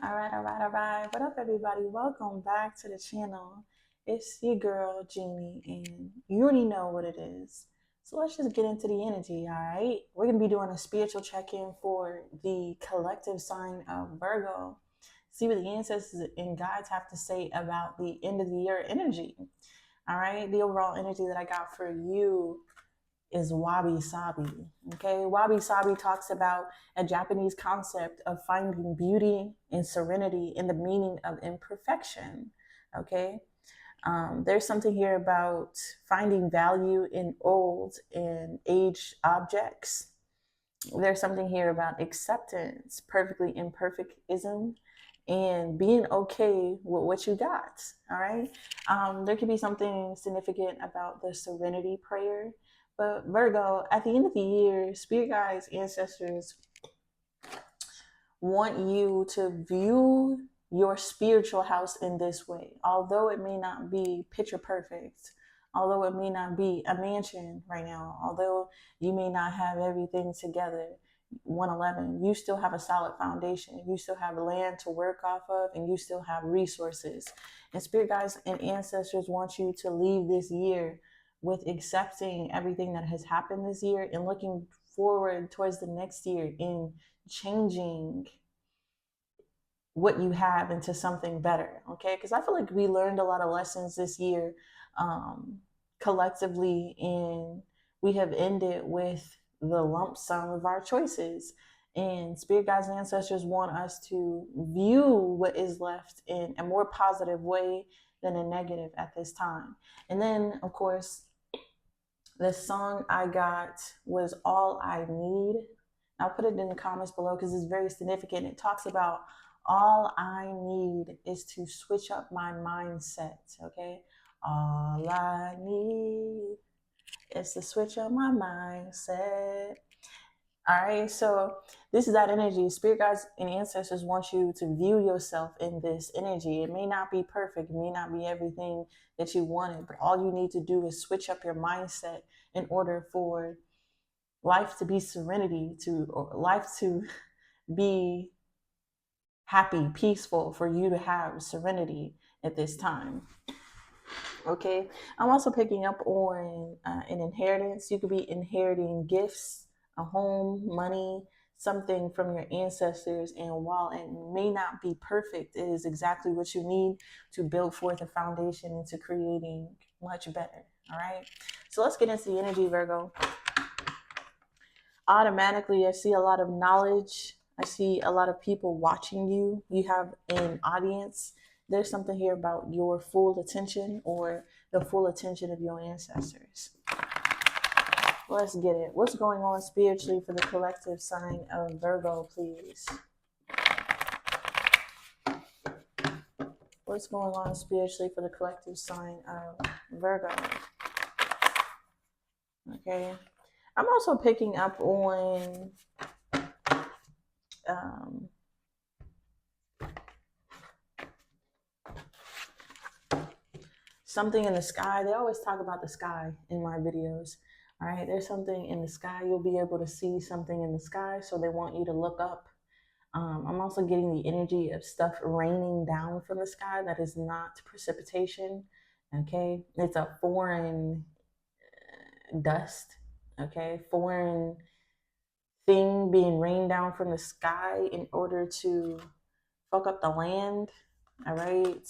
All right. What up, everybody? Welcome back to the channel. It's your girl, Jeannie, and you already know what it is. So let's just get into the energy, all right? We're going to be doing a spiritual check-in for the collective sign of Virgo. See what the ancestors and guides have to say about the end of the year energy, all right? The overall energy that I got for you is Wabi-Sabi. Okay, Wabi-Sabi talks about a Japanese concept of finding beauty and serenity in the meaning of imperfection. Okay, there's something here about finding value in old and aged objects. There's something here about acceptance, perfectly imperfectism, and being okay with what you got. All right. There could be something significant about the serenity prayer. But Virgo, at the end of the year, spirit guides, ancestors want you to view your spiritual house in this way. Although it may not be picture perfect, although it may not be a mansion right now, although you may not have everything together, 111, you still have a solid foundation. You still have land to work off of, and you still have resources. And spirit guides and ancestors want you to leave this year with accepting everything that has happened this year and looking forward towards the next year in changing what you have into something better. Okay, because I feel like we learned a lot of lessons this year, um, collectively, and we have ended with the lump sum of our choices. And spirit guides and ancestors want us to view what is left in a more positive way than a negative at this time. And then, of course, the song I got was All I Need. I'll put it in the comments below because it's very significant. It talks about all I need is to switch up my mindset. Okay. All I need is to switch up my mindset. All right, so this is that energy. Spirit guides and ancestors want you to view yourself in this energy. It may not be perfect, it may not be everything that you wanted, but all you need to do is switch up your mindset in order for life to be serenity, to or life to be happy, peaceful, for you to have serenity at this time. Okay, I'm also picking up on an inheritance. You could be inheriting gifts, a home, money, something from your ancestors. And while it may not be perfect, it is exactly what you need to build forth a foundation into creating much better. All right, so let's get into the energy, Virgo. Automatically, I see a lot of knowledge. I see a lot of people watching you. You have an audience. There's something here about your full attention or the full attention of your ancestors. Let's get it. What's going on spiritually for the collective sign of Virgo, please? What's going on spiritually for the collective sign of Virgo? Okay. I'm also picking up on um, something in the sky. They always talk about the sky in my videos. All right, there's something in the sky. You'll be able to see something in the sky, so they want you to look up. I'm also getting the energy of stuff raining down from the sky that is not precipitation. Okay, it's a foreign dust. Okay, foreign thing being rained down from the sky in order to fuck up the land. All right,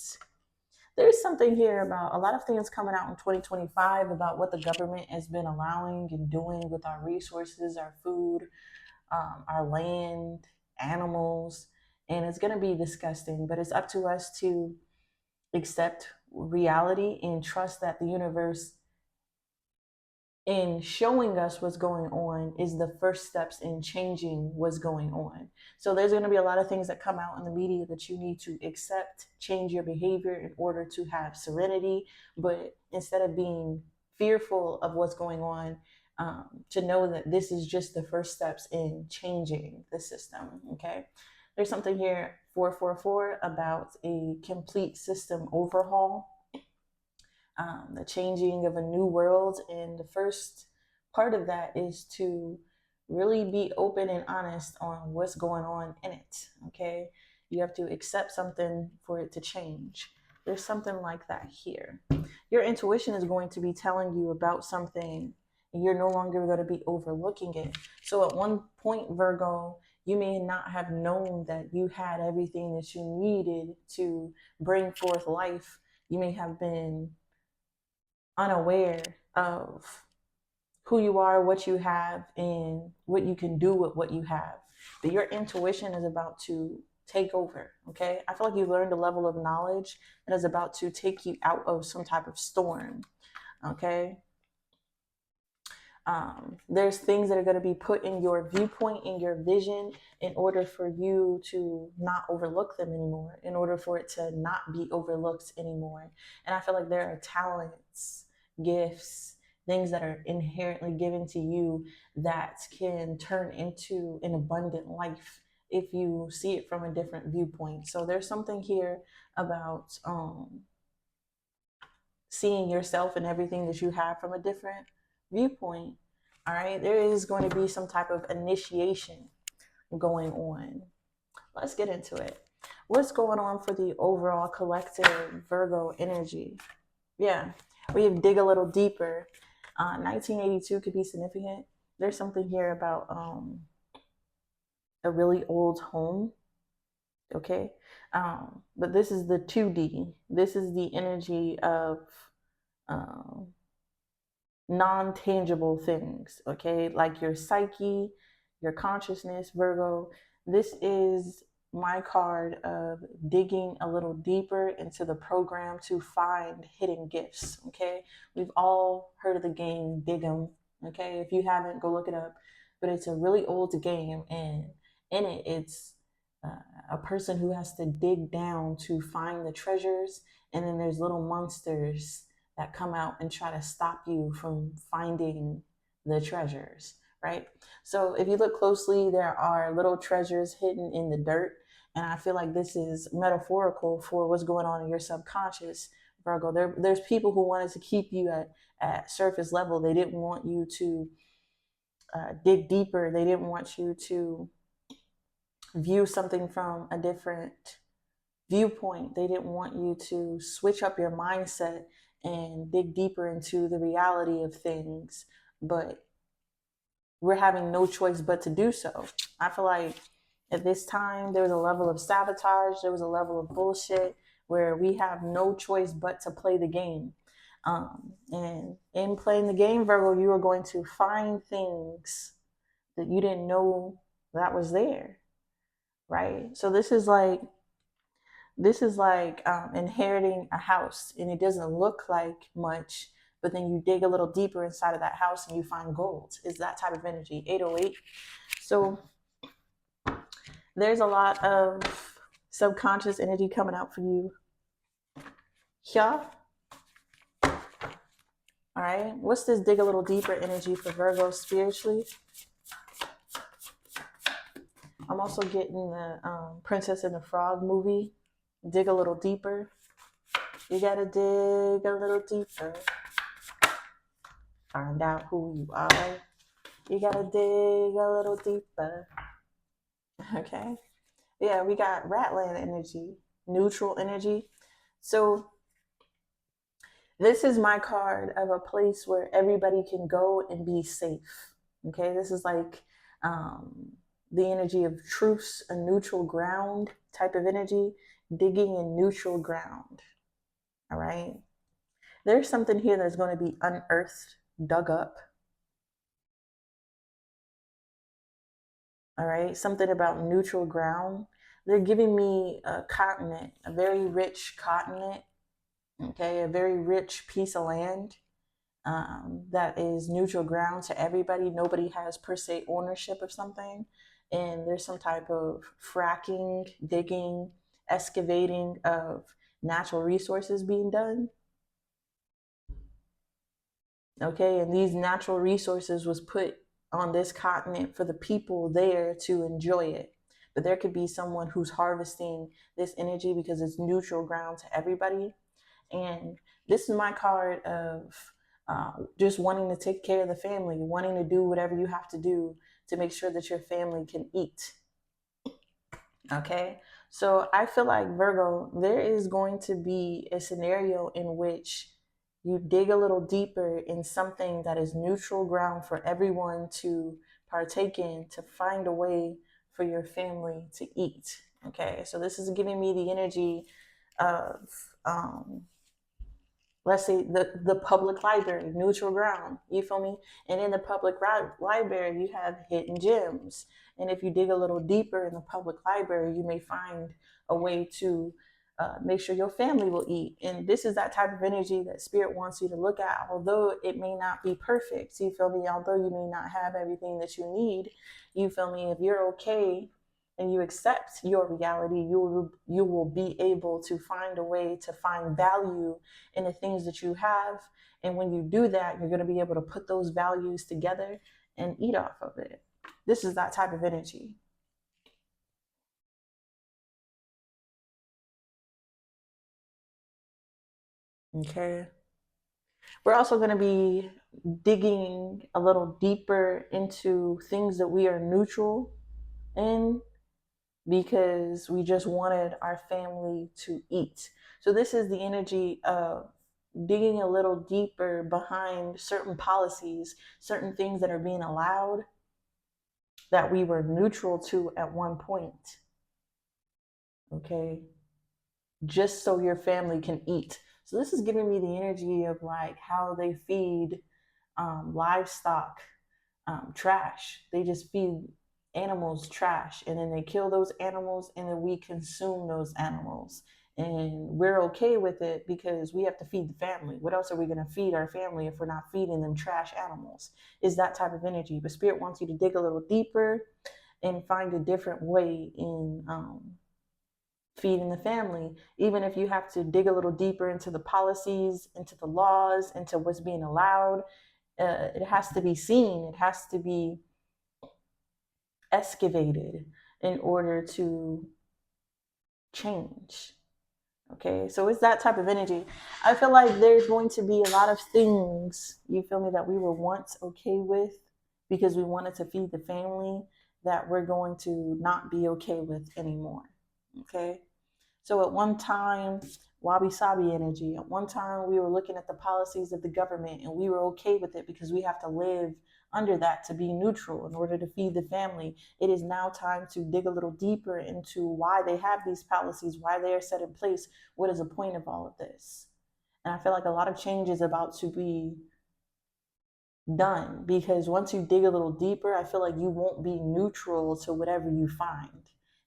there's something here about a lot of things coming out in 2025 about what the government has been allowing and doing with our resources, our food, our land, animals. And it's going to be disgusting, but it's up to us to accept reality and trust that the universe, in showing us what's going on, is the first steps in changing what's going on. So there's going to be a lot of things that come out in the media that you need to accept, change your behavior in order to have serenity. But instead of being fearful of what's going on, to know that this is just the first steps in changing the system. Okay, there's something here 444 about a complete system overhaul, the changing of a new world. And the first part of that is to really be open and honest on what's going on in it. Okay. You have to accept something for it to change. There's something like that here. Your intuition is going to be telling you about something, and you're no longer going to be overlooking it. So at one point, Virgo, you may not have known that you had everything that you needed to bring forth life. You may have been unaware of who you are, what you have, and what you can do with what you have. But your intuition is about to take over, okay? I feel like you've learned a level of knowledge that is about to take you out of some type of storm, okay? There's things that are going to be put in your viewpoint, in your vision, in order for you to not overlook them anymore, in order for it to not be overlooked anymore. And I feel like there are talents, gifts, things that are inherently given to you that can turn into an abundant life if you see it from a different viewpoint. So there's something here about seeing yourself and everything that you have from a different viewpoint. All right, there is going to be some type of initiation going on. Let's get into it. What's going on for the overall collective Virgo energy? Yeah, we dig a little deeper. 1982 could be significant. There's something here about a really old home. Okay, but this is the 2D. This is the energy of um, non-tangible things, okay, like your psyche, your consciousness, Virgo. This is my card of digging a little deeper into the program to find hidden gifts, okay? We've all heard of the game Dig 'em, okay? If you haven't, go look it up. But it's a really old game, and in it, it's a person who has to dig down to find the treasures, and then there's little monsters that come out and try to stop you from finding the treasures, right? So if you look closely, there are little treasures hidden in the dirt. And I feel like this is metaphorical for what's going on in your subconscious, Virgo. There's people who wanted to keep you at surface level. They didn't want you to dig deeper. They didn't want you to view something from a different viewpoint. They didn't want you to switch up your mindset and dig deeper into the reality of things, but we're having no choice but to do so. I feel like at this time there was a level of sabotage, there was a level of bullshit where we have no choice but to play the game. And in playing the game, Virgo, you are going to find things that you didn't know that was there, right? So this is like inheriting a house, and it doesn't look like much, but then you dig a little deeper inside of that house and you find gold. Is that type of energy. 808. So there's a lot of subconscious energy coming out for you. Yeah. All right. What's this dig a little deeper energy for Virgo spiritually? I'm also getting the Princess and the Frog movie. Dig a little deeper. You gotta dig a little deeper. Find out who you are. You gotta dig a little deeper. Okay. Yeah, we got Ratland energy, neutral energy. So this is my card of a place where everybody can go and be safe. Okay. This is like the energy of truce, a neutral ground type of energy, digging in neutral ground. All right. There's something here that's going to be unearthed, dug up. All right. Something about neutral ground. They're giving me a continent, a very rich continent. Okay. A very rich piece of land that is neutral ground to everybody. Nobody has per se ownership of something. And there's some type of fracking, digging, excavating of natural resources being done. Okay, and these natural resources was put on this continent for the people there to enjoy it. But there could be someone who's harvesting this energy because it's neutral ground to everybody. And this is my card of just wanting to take care of the family, wanting to do whatever you have to do to make sure that your family can eat. Okay, So I feel like, Virgo, there is going to be a scenario in which you dig a little deeper in something that is neutral ground for everyone to partake in, to find a way for your family to eat. Okay, so this is giving me the energy of, let's say, the public library, neutral ground. You feel me? And in the public library, you have hidden gems. And if you dig a little deeper in the public library, you may find a way to make sure your family will eat. And this is that type of energy that Spirit wants you to look at, although it may not be perfect. You feel me? Although you may not have everything that you need, you feel me? If you're okay and you accept your reality, you will be able to find a way to find value in the things that you have. And when you do that, you're going to be able to put those values together and eat off of it. This is that type of energy. Okay. We're also going to be digging a little deeper into things that we are neutral in, because we just wanted our family to eat. So this is the energy of digging a little deeper behind certain policies, certain things that are being allowed that we were neutral to at one point. Okay, just so your family can eat. So this is giving me the energy of like how they feed livestock trash. They just feed animals trash, and then they kill those animals, and then we consume those animals. And we're okay with it because we have to feed the family. What else are we going to feed our family if we're not feeding them trash animals? Is that type of energy. But Spirit wants you to dig a little deeper and find a different way in feeding the family, even if you have to dig a little deeper into the policies, into the laws, into what's being allowed. It has to be seen, it has to be excavated in order to change. Okay, so it's that type of energy. I feel like there's going to be a lot of things, you feel me, that we were once okay with because we wanted to feed the family, that we're going to not be okay with anymore. Okay, so at one time, Wabi-Sabi energy, at one time we were looking at the policies of the government and we were okay with it because we have to live under that to be neutral in order to feed the family. It is now time to dig a little deeper into why they have these policies, why they are set in place, what is the point of all of this. And I feel like a lot of change is about to be done, because once you dig a little deeper, I feel like you won't be neutral to whatever you find.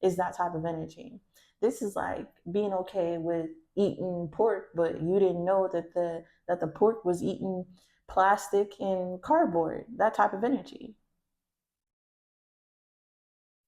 Is that type of energy. This is like being okay with eating pork, but you didn't know that the pork was eating plastic and cardboard. That type of energy.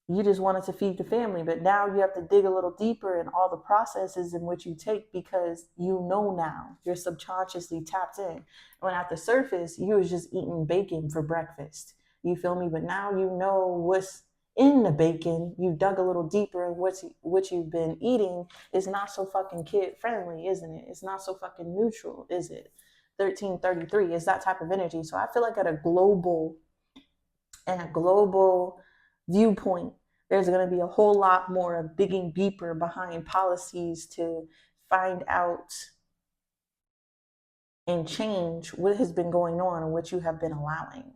You just wanted to feed the family, but now you have to dig a little deeper in all the processes in which you take, because you know now you're subconsciously tapped in. When at the surface, you was just eating bacon for breakfast. You feel me? But now you know what's in the bacon. You dug a little deeper in what you've been eating. Is not so fucking kid friendly, isn't it? It's not so fucking neutral, is it? 1333 is that type of energy. So I feel like at a global viewpoint, there's going to be a whole lot more of digging deeper behind policies to find out and change what has been going on and what you have been allowing.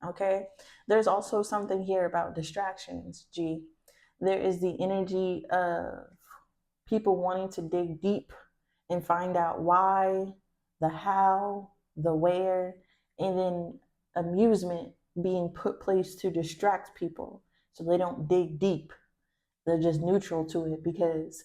Okay, there's also something here about distractions, G. There is the energy of people wanting to dig deep and find out why, the how, the where, and then amusement being put place to distract people so they don't dig deep. They're just neutral to it, because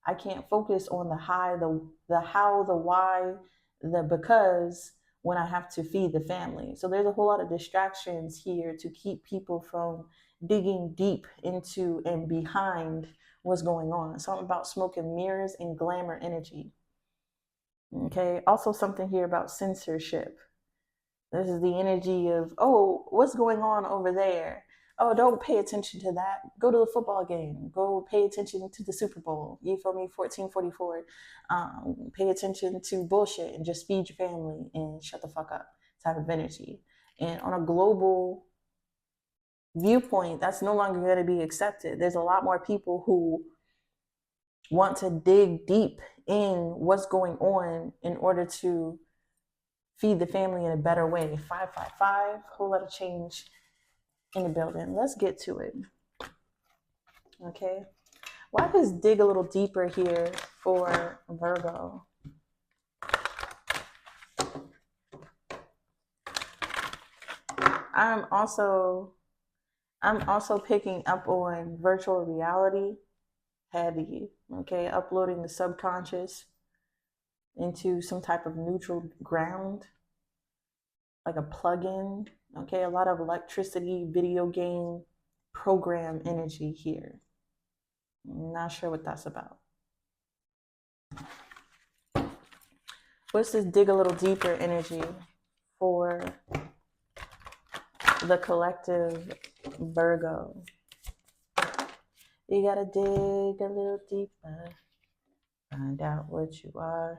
I can't focus on the how, the why, the because, when I have to feed the family. So there's a whole lot of distractions here to keep people from digging deep into and behind what's going on. Something about smoke and mirrors and glamour energy. Okay, also something here about censorship. This is the energy of, oh, what's going on over there? Oh, don't pay attention to that. Go to the football game. Go pay attention to the Super Bowl. You feel me? 1444. Pay attention to bullshit and just feed your family and shut the fuck up type of energy. And on a global viewpoint, that's no longer going to be accepted. There's a lot more people who want to dig deep in what's going on in order to feed the family in a better way. 555, whole lot of change in the building. Let's get to it. Okay. Why does dig a little deeper here for Virgo? I'm also picking up on virtual reality heavy. Okay, uploading the subconscious into some type of neutral ground, like a plug-in. Okay, a lot of electricity, video game, program energy here. I'm not sure what that's about. What's this dig a little deeper energy for the collective Virgo? You gotta dig a little deeper, find out what you are.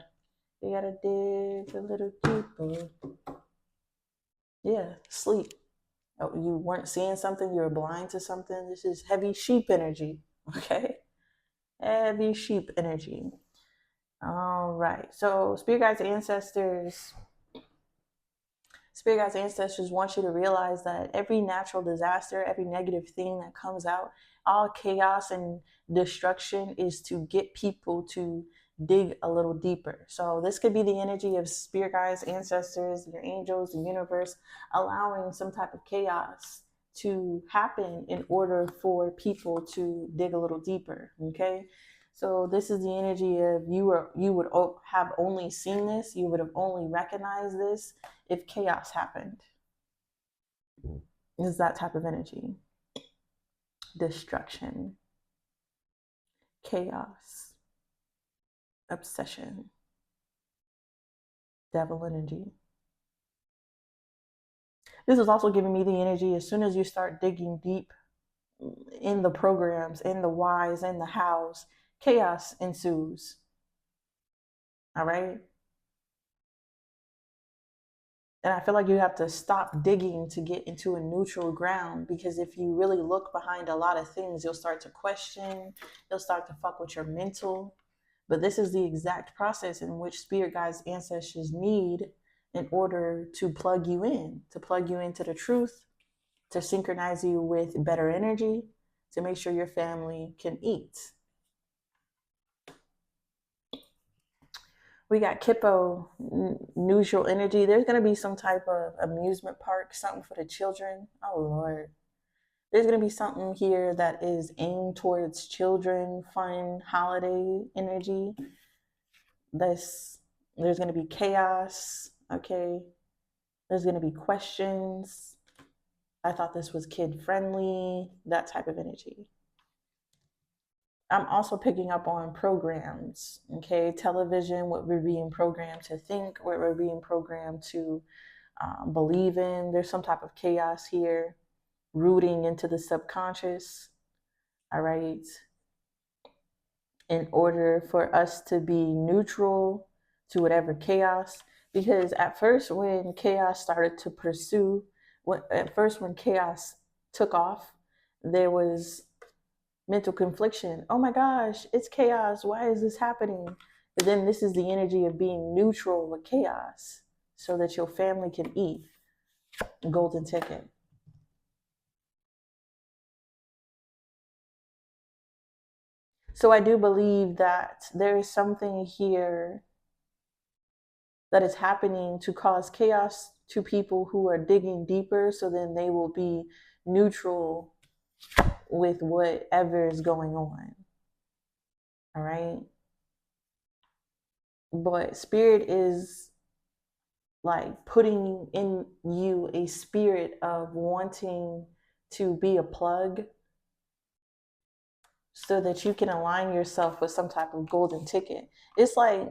You gotta dig a little deeper. Yeah, sleep. Oh, you weren't seeing something, you were blind to something. This is heavy sheep energy, okay? Heavy sheep energy. All right, so Spirit Guides, Ancestors want you to realize that every natural disaster, every negative thing that comes out, all chaos and destruction is to get people to dig a little deeper. So this could be the energy of Spirit Guides, Ancestors, your angels, the universe, allowing some type of chaos to happen in order for people to dig a little deeper, okay? So this is the energy of you would have only seen this, you would have only recognized this if chaos happened. Is that type of energy. Destruction, chaos, obsession, devil energy. This is also giving me the energy as soon as you start digging deep in the programs, in the whys, in the hows, chaos ensues. All right? And I feel like you have to stop digging to get into a neutral ground, because if you really look behind a lot of things, you'll start to question, you'll start to fuck with your mental. But this is the exact process in which Spirit Guides, Ancestors need in order to plug you into the truth, to synchronize you with better energy, to make sure your family can eat. We got Kippo, neutral energy. There's going to be some type of amusement park, something for the children. Oh, Lord. There's going to be something here that is aimed towards children, fun, holiday energy. There's going to be chaos, okay? There's going to be questions. I thought this was kid-friendly, that type of energy. I'm also picking up on programs, okay? Television, what we're being programmed to think, what we're being programmed to believe in. There's some type of chaos here, rooting into the subconscious, all right? In order for us to be neutral to whatever chaos. Because at first when chaos started to pursue, when chaos took off, there was mental confliction. Oh my gosh, it's chaos. Why is this happening? But then this is the energy of being neutral with chaos so that your family can eat. Golden ticket. So I do believe that there is something here that is happening to cause chaos to people who are digging deeper, so then they will be neutral with whatever is going on. All right? But Spirit is like putting in you a spirit of wanting to be a plug so that you can align yourself with some type of golden ticket. It's like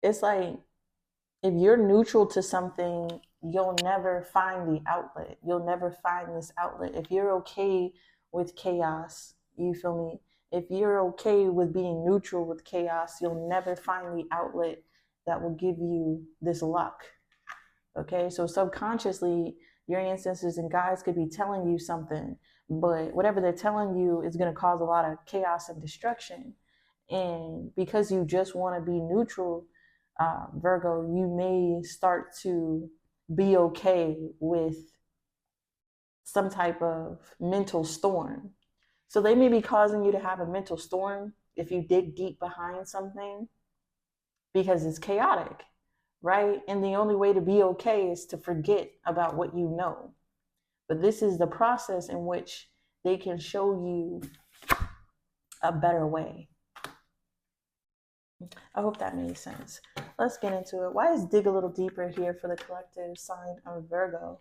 if you're neutral to something, you'll never find the outlet. You'll never find this outlet. If you're okay with chaos, you feel me? If you're okay with being neutral with chaos, you'll never find the outlet that will give you this luck. Okay, so subconsciously, your ancestors and guides could be telling you something, but whatever they're telling you is going to cause a lot of chaos and destruction. And because you just want to be neutral, Virgo, you may start to be okay with some type of mental storm. So they may be causing you to have a mental storm if you dig deep behind something because it's chaotic, right? And the only way to be okay is to forget about what you know. But this is the process in which they can show you a better way. I hope that made sense. Let's get into it. Why is dig a little deeper here for the collective sign of Virgo?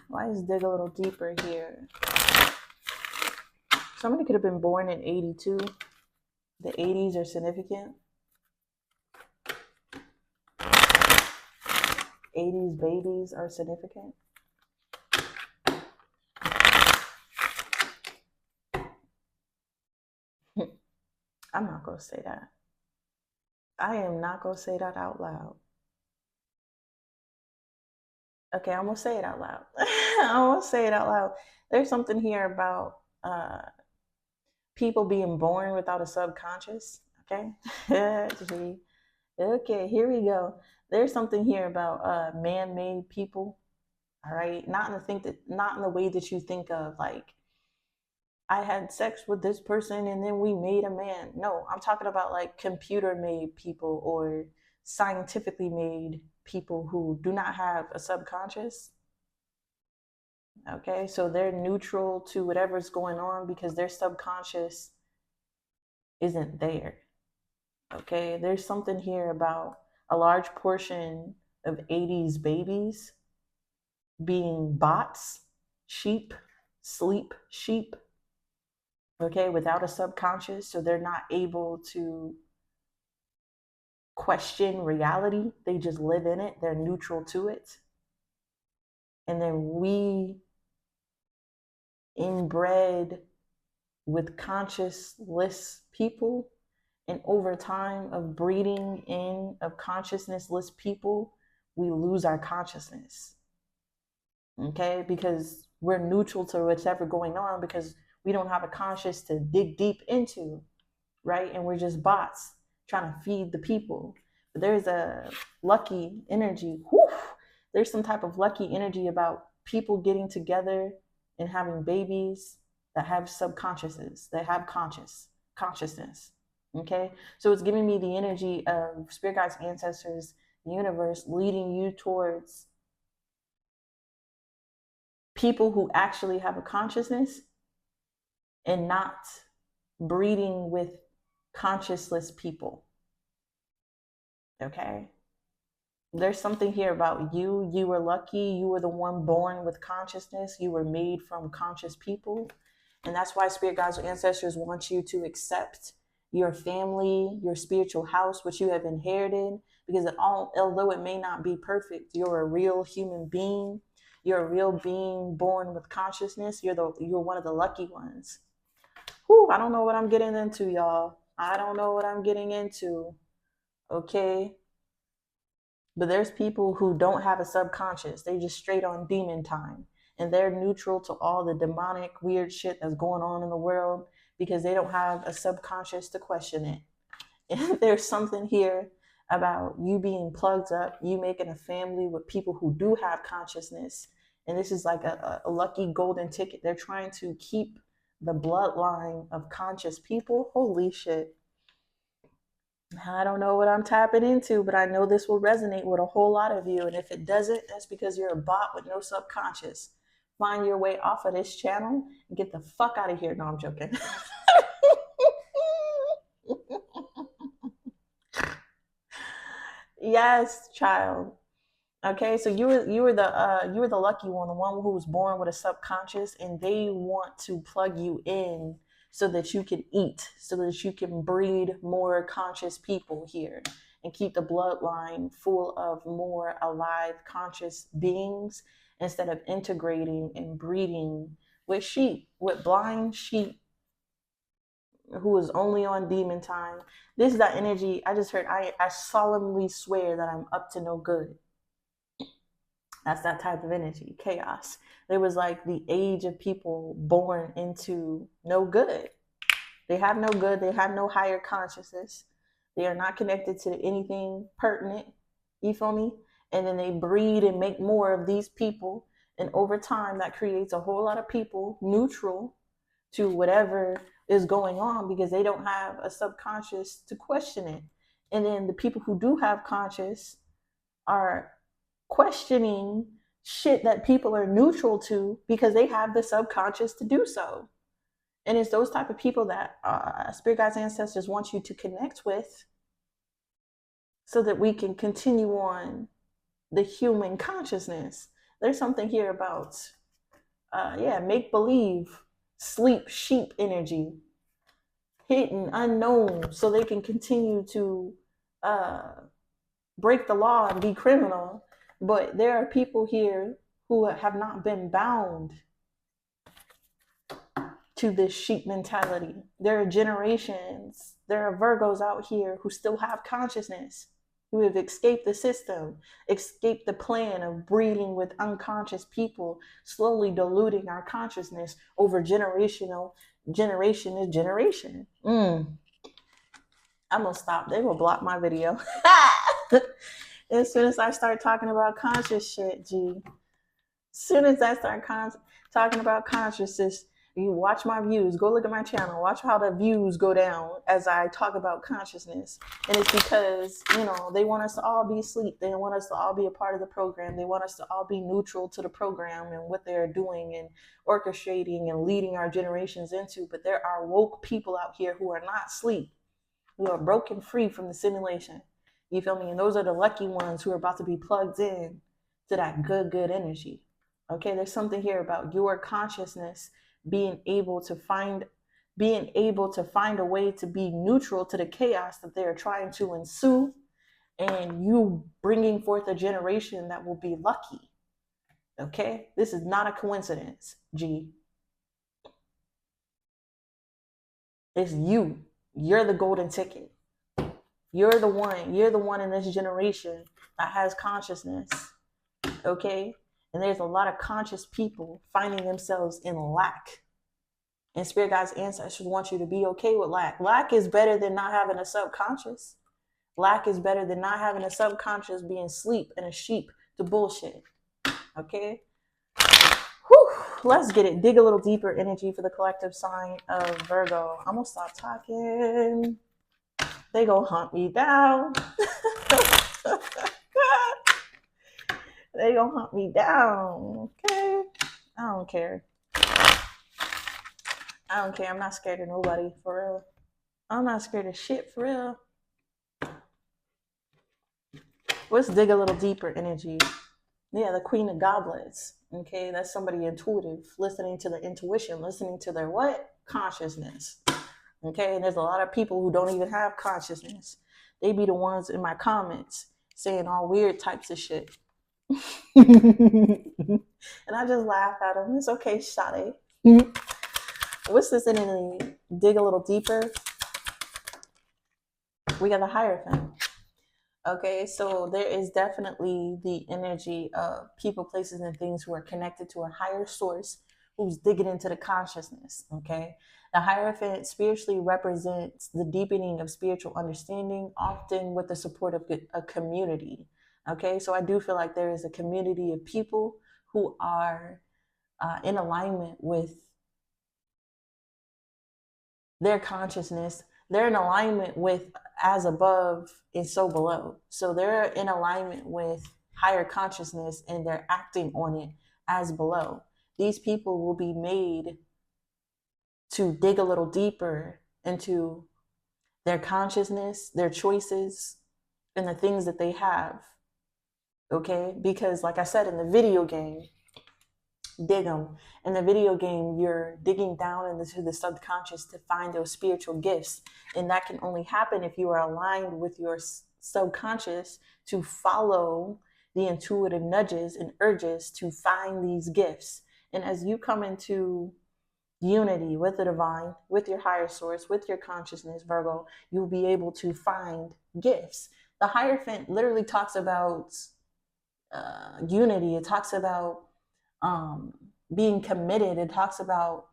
Why is dig a little deeper here? Somebody could have been born in 82. The 80s are significant. 80s babies are significant. I'm not going to say that. I am not going to say that out loud. Okay, I'm going to say it out loud. I'm going to say it out loud. There's something here about people being born without a subconscious. Okay. Okay, here we go. There's something here about man-made people. All right, not in the way that you think of, like, I had sex with this person and then we made a man. No, I'm talking about like computer-made people or scientifically made people who do not have a subconscious. Okay, so they're neutral to whatever's going on because their subconscious isn't there. Okay, there's something here about a large portion of 80s babies being bots, sheep, sleep sheep, okay, without a subconscious. So they're not able to question reality. They just live in it. They're neutral to it. And then we inbred with consciousless people. And over time of breeding in of consciousnessless people, we lose our consciousness. Okay, because we're neutral to whatever going on because we don't have a conscious to dig deep into, right? And we're just bots trying to feed the people. But there's a lucky energy. Whew, there's some type of lucky energy about people getting together and having babies that have subconsciouses, that have consciousness. Okay, so it's giving me the energy of spirit guides, ancestors, the universe leading you towards people who actually have a consciousness and not breeding with consciousless people. Okay, there's something here about you. You were lucky. You were the one born with consciousness. You were made from conscious people. And that's why spirit guides or ancestors want you to accept your family, your spiritual house, which you have inherited, because although it may not be perfect, you're a real human being. You're a real being born with consciousness. You're one of the lucky ones. Whew, I don't know what I'm getting into, y'all. I don't know what I'm getting into. Okay. But there's people who don't have a subconscious. They just straight on demon time. And they're neutral to all the demonic weird shit that's going on in the world because they don't have a subconscious to question it. And there's something here about you being plugged up, you making a family with people who do have consciousness. And this is like a lucky golden ticket. They're trying to keep the bloodline of conscious people. Holy shit. I don't know what I'm tapping into, but I know this will resonate with a whole lot of you. And if it doesn't, that's because you're a bot with no subconscious. Find your way off of this channel and get the fuck out of here. No, I'm joking. Yes, child. Okay, so you were the lucky one, the one who was born with a subconscious, and they want to plug you in so that you can eat, so that you can breed more conscious people here and keep the bloodline full of more alive, conscious beings instead of integrating and breeding with sheep, with blind sheep who is only on demon time. This is that energy. I just heard, I solemnly swear that I'm up to no good. That's that type of energy, chaos. There was like the age of people born into no good. They have no good. They have no higher consciousness. They are not connected to anything pertinent. You feel me? And then they breed and make more of these people. And over time, that creates a whole lot of people neutral to whatever is going on because they don't have a subconscious to question it. And then the people who do have conscious are questioning shit that people are neutral to because they have the subconscious to do so. And it's those type of people that spirit guides, ancestors want you to connect with so that we can continue on the human consciousness. There's something here about make believe, sleep sheep energy, hidden, unknown, so they can continue to break the law and be criminal. But there are people here who have not been bound to this sheep mentality. There are generations, there are Virgos out here who still have consciousness, who have escaped the system, escaped the plan of breeding with unconscious people, slowly diluting our consciousness over generation to generation. I'm gonna stop. They will block my video. As soon as I start talking about conscious shit, G. As soon as I start talking about consciousness, you watch my views. Go look at my channel. Watch how the views go down as I talk about consciousness. And it's because, they want us to all be asleep. They want us to all be a part of the program. They want us to all be neutral to the program and what they're doing and orchestrating and leading our generations into. But there are woke people out here who are not asleep, who are broken free from the simulation. You feel me? And those are the lucky ones who are about to be plugged in to that good energy. Okay, there's something here about your consciousness being able to find a way to be neutral to the chaos that they're trying to ensue, and you bringing forth a generation that will be lucky. Okay, this is not a coincidence, G. It's you. You're the golden ticket. You're the one in this generation that has consciousness. Okay, and there's a lot of conscious people finding themselves in lack. And spirit guides, ancestors want you to be okay with lack. Lack is better than not having a subconscious. Lack is better than not having a subconscious being sleep and a sheep to bullshit. Okay? Whew, let's get it. Dig a little deeper energy for the collective sign of Virgo. I'm going to stop talking. They gonna hunt me down. They gonna hunt me down. Okay? I don't care. I'm not scared of nobody, for real. I'm not scared of shit, for real. Let's dig a little deeper energy. Yeah, the Queen of Goblets. Okay, that's somebody intuitive, listening to their intuition, listening to their what? Consciousness. Okay, and there's a lot of people who don't even have consciousness. They be the ones in my comments saying all weird types of shit. And I just laugh at them. It's okay, Sade. What's this energy? Dig a little deeper. We got the Hierophant. Okay, so there is definitely the energy of people, places, and things who are connected to a higher source who's digging into the consciousness. Okay, the Hierophant spiritually represents the deepening of spiritual understanding, often with the support of a community. Okay, so I do feel like there is a community of people who are in alignment with their consciousness. They're in alignment with as above and so below. So they're in alignment with higher consciousness and they're acting on it as below. These people will be made to dig a little deeper into their consciousness, their choices, and the things that they have. Okay? Because like I said, in the video game, dig them. In the video game, you're digging down into the subconscious to find those spiritual gifts. And that can only happen if you are aligned with your subconscious to follow the intuitive nudges and urges to find these gifts. And as you come into unity with the divine, with your higher source, with your consciousness, Virgo, you'll be able to find gifts. The Hierophant literally talks about unity. It talks about being committed. It talks about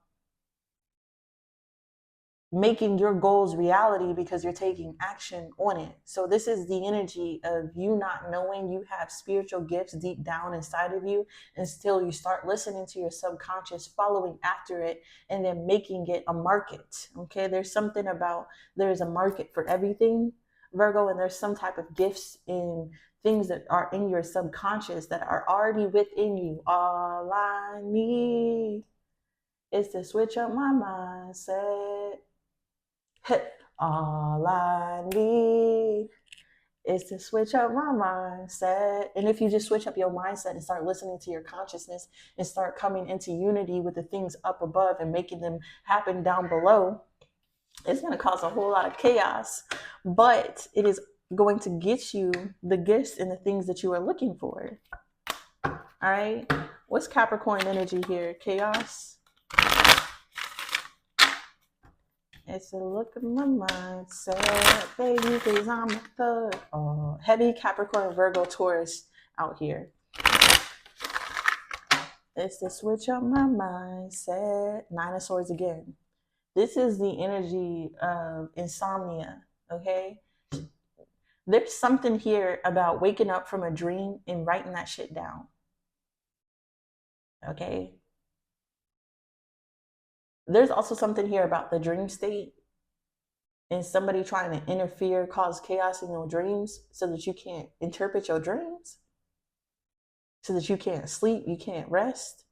making your goals reality because you're taking action on it. So this is the energy of you not knowing you have spiritual gifts deep down inside of you, and still you start listening to your subconscious, following after it, and then making it a market. Okay, there's something about, there's a market for everything, Virgo, and there's some type of gifts in things that are in your subconscious that are already within you. All I need is to switch up my mindset. All I need is to switch up my mindset. And if you just switch up your mindset and start listening to your consciousness and start coming into unity with the things up above and making them happen down below, it's going to cause a whole lot of chaos, but it is going to get you the gifts and the things that you are looking for. All right. What's Capricorn energy here? Chaos. It's a look at my mindset, baby, because I'm a thug. Oh, heavy Capricorn, Virgo, Taurus out here. It's to switch up my mindset. Nine of Swords again. This is the energy of insomnia, okay? There's something here about waking up from a dream and writing that shit down, okay? There's also something here about the dream state and somebody trying to interfere, cause chaos in your dreams so that you can't interpret your dreams, so that you can't sleep, you can't rest.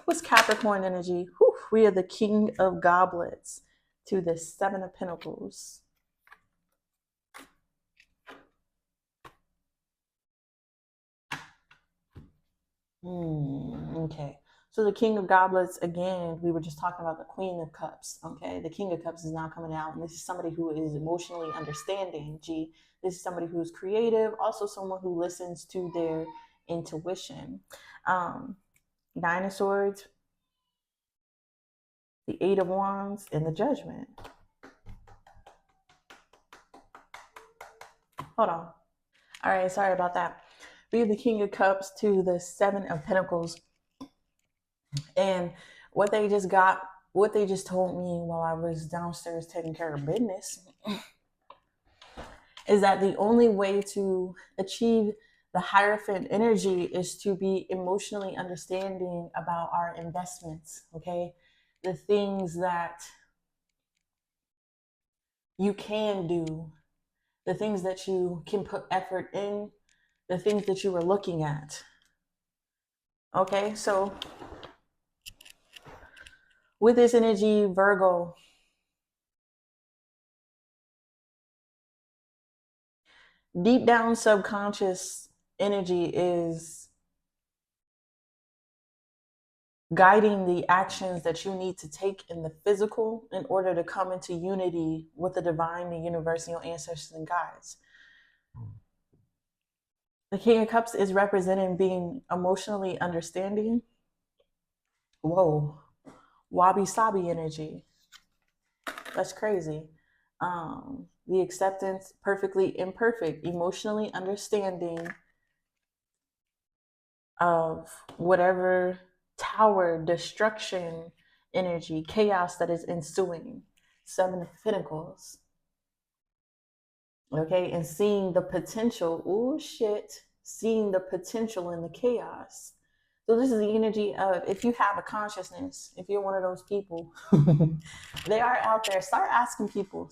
What's Capricorn energy? Whew, we are the King of Goblets to the Seven of Pentacles. Okay. So the King of Goblets, again, we were just talking about the Queen of Cups, okay? The King of Cups is now coming out, and this is somebody who is emotionally understanding, G. This is somebody who's creative, also someone who listens to their intuition. Nine of Swords, the Eight of Wands, and the Judgment. Hold on. All right, sorry about that. We have the King of Cups to the Seven of Pentacles. And what they just told me while I was downstairs taking care of business is that the only way to achieve the Hierophant energy is to be emotionally understanding about our investments, okay? The things that you can do, the things that you can put effort in, the things that you are looking at. Okay, so with this energy, Virgo, deep down subconscious energy is guiding the actions that you need to take in the physical in order to come into unity with the divine, the universe, and your ancestors and guides. The King of Cups is representing being emotionally understanding. Whoa. Wabi-Sabi energy. That's crazy. The acceptance, perfectly imperfect, emotionally understanding of whatever tower, destruction, energy, chaos that is ensuing. Seven of Pentacles. Okay, and seeing the potential, oh shit, seeing the potential in the chaos. So this is the energy of, if you have a consciousness, if you're one of those people, they are out there. Start asking people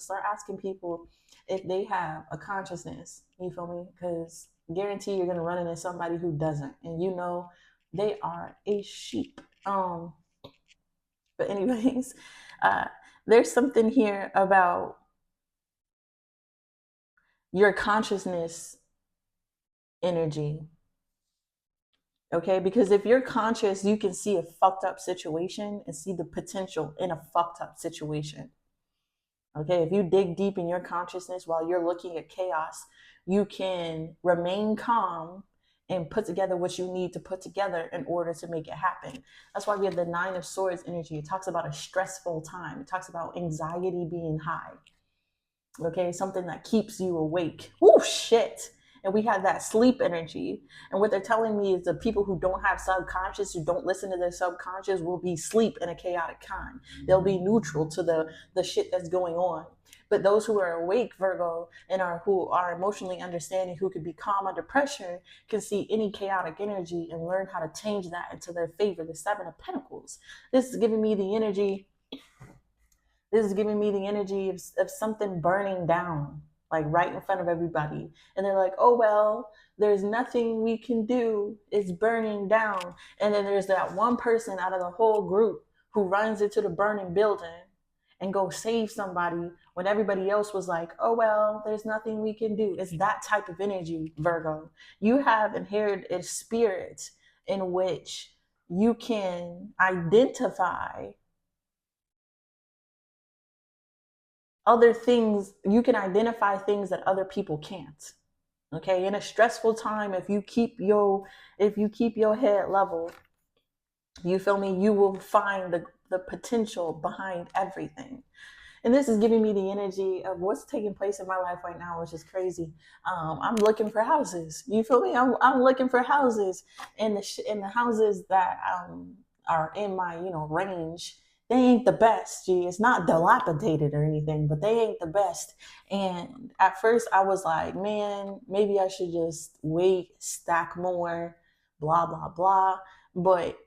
if they have a consciousness. You feel me? Because guarantee you're gonna run into somebody who doesn't, and you know they are a sheep. But anyways, there's something here about your consciousness energy. Okay, because if you're conscious, you can see a fucked up situation and see the potential in a fucked up situation. Okay, if you dig deep in your consciousness while you're looking at chaos, you can remain calm and put together what you need to put together in order to make it happen. That's why we have the Nine of Swords energy. It talks about a stressful time. It talks about anxiety being high. Okay, something that keeps you awake. Oh shit. and we have that sleep energy. And what they're telling me is the people who don't have subconscious, who don't listen to their subconscious, will be sleep in a chaotic time. They'll be neutral to the shit that's going on. But those who are awake, Virgo, and who are emotionally understanding, who could be calm under pressure, can see any chaotic energy and learn how to change that into their favor. The Seven of Pentacles. This is giving me the energy. This is giving me the energy of something burning down, like right in front of everybody. And they're like, oh, well, there's nothing we can do. It's burning down. And then there's that one person out of the whole group who runs into the burning building and go save somebody when everybody else was like, oh, well, there's nothing we can do. It's that type of energy, Virgo. You have inherited a spirit in which you can identify other things. You can identify things that other people can't. Okay, in a stressful time, if you keep your head level, you feel me, you will find the potential behind everything. And this is giving me the energy of what's taking place in my life right now, which is crazy. I'm looking for houses. You feel me? I'm looking for houses, and the houses that are in my range. They ain't the best. Gee, it's not dilapidated or anything, but they ain't the best. And at first, I was like, man, maybe I should just wait, stack more, blah blah blah. But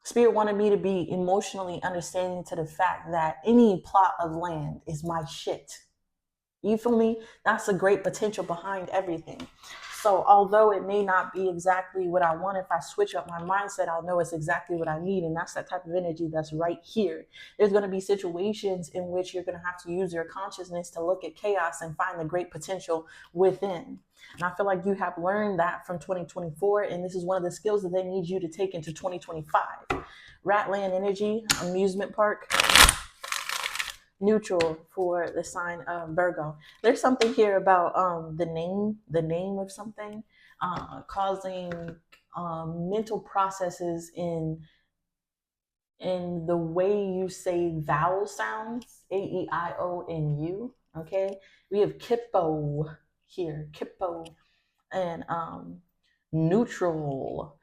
Spirit wanted me to be emotionally understanding to the fact that any plot of land is my shit. You feel me? That's a great potential behind everything. So although it may not be exactly what I want, if I switch up my mindset, I'll know it's exactly what I need. And that's that type of energy that's right here. There's going to be situations in which you're going to have to use your consciousness to look at chaos and find the great potential within. And I feel like you have learned that from 2024. And this is one of the skills that they need you to take into 2025. Ratland energy, amusement park. Neutral for the sign of Virgo. There's something here about the name of something causing mental processes in the way you say vowel sounds, A-E-I-O-N-U. Okay, we have Kippo here, Kippo, and neutral.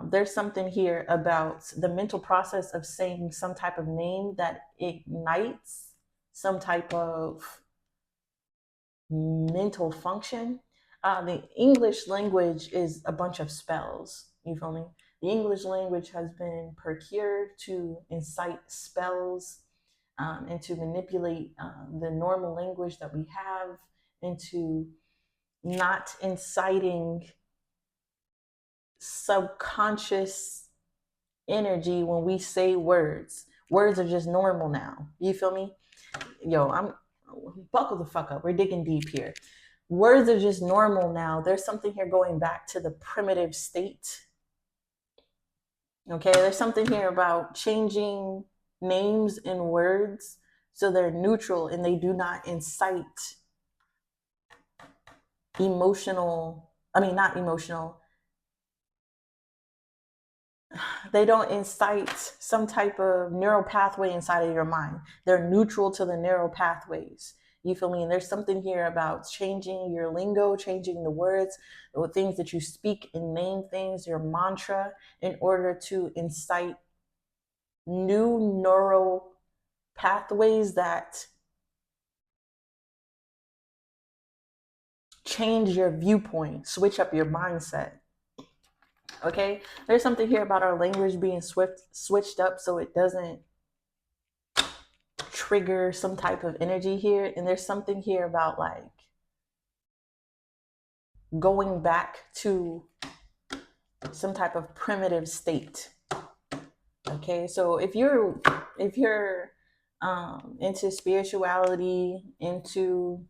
There's something here about the mental process of saying some type of name that ignites some type of mental function. The English language is a bunch of spells. You feel me? The English language has been procured to incite spells and to manipulate the normal language that we have into not inciting subconscious energy when we say words. Words are just normal now. You feel me? Yo, I'm buckle the fuck up. We're digging deep here. Words are just normal now. There's something here going back to the primitive state. Okay, there's something here about changing names and words so they're neutral and they do not incite they don't incite some type of neural pathway inside of your mind. They're neutral to the neural pathways. You feel me? And there's something here about changing your lingo, changing the words, the things that you speak and name things, your mantra, in order to incite new neural pathways that change your viewpoint, switch up your mindset. Okay, there's something here about our language being switched up so it doesn't trigger some type of energy here. And there's something here about like going back to some type of primitive state. Okay, so if you're into spirituality, into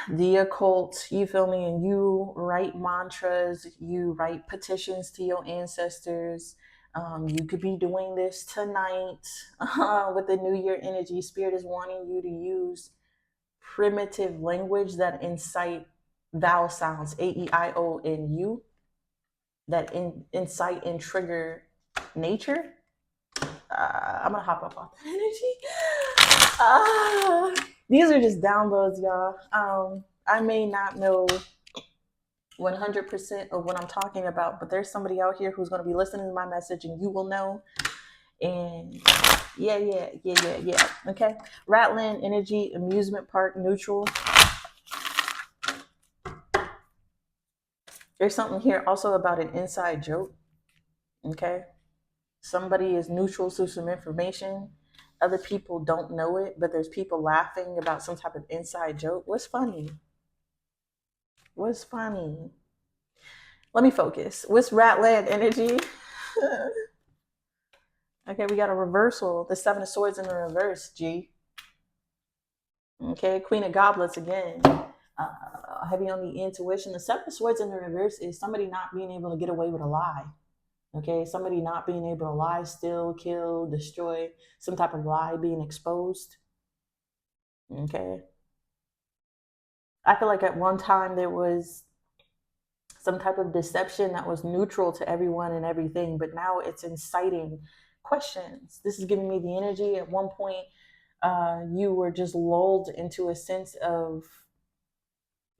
the occult, you feel me, and you write mantras, you write petitions to your ancestors, you could be doing this tonight with the New Year energy. Spirit is wanting you to use primitive language that incite vowel sounds, A-E-I-O-N-U, that incite and trigger nature. I'm gonna hop off that energy. These are just downloads, y'all. I may not know 100% of what I'm talking about, but there's somebody out here who's going to be listening to my message and you will know. And yeah. Okay. Ratland energy, amusement park, neutral. There's something here also about an inside joke. Okay. Somebody is neutral to some information. Other people don't know it, but there's people laughing about some type of inside joke. What's funny? What's funny? Let me focus. What's Ratland energy? Okay, we got a reversal. The Seven of Swords in the reverse, G. Okay, Queen of Goblets again. Heavy on the intuition. The Seven of Swords in the reverse is somebody not being able to get away with a lie. Okay, somebody not being able to lie, steal, kill, destroy, some type of lie being exposed. Okay. I feel like at one time there was some type of deception that was neutral to everyone and everything, but now it's inciting questions. This is giving me the energy. At one point, you were just lulled into a sense of